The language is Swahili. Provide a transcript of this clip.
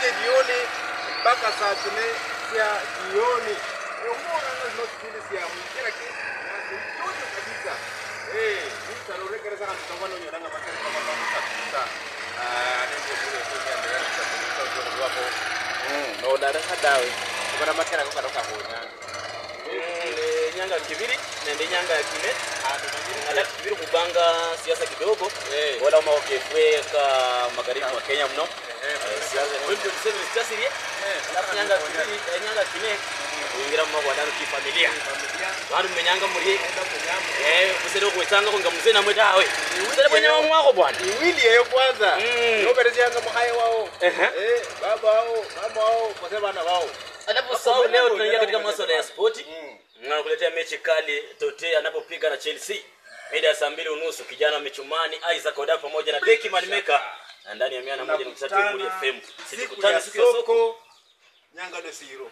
kuanzia jioni mpaka saa 4 ya jioni. Umeona ndio kipindi ya kila kitu yote kabisa. Nitaroreka sana mtangano nyonanga makali kama kabisa. Ndio kule kwa ndio kwa hapo. No darasa dawe. Kuna makara kwa kutoka honya. Nyanga kibiri nende nyanga ya kine ala kibiri kubanga siasa kidogo wala maokefwe ka magharibi wa Kenya mno siasa wewe tuseme siasa ile ala nyanga kibiri nyanga kine ingira mwa wadano ki familia bado mmenyanga muri kusero kuitanga kunga mzee na mwedawe usere bwenye wako bwana iwili yeyo kwanza nyoberezi yanga muhaye wao baba wao mama wao kwa sababu wao anapo sawa leo tunaingia katika masuala ya sport. Nakuletea mechi kali Tote anapopiga na Chelsea. Mida ya saa 2:30 kijana Michumani Isaac Oda pamoja na Beki Manimeka ndani ya 101.3 FM. Siku ya soko Nyanga de Siro.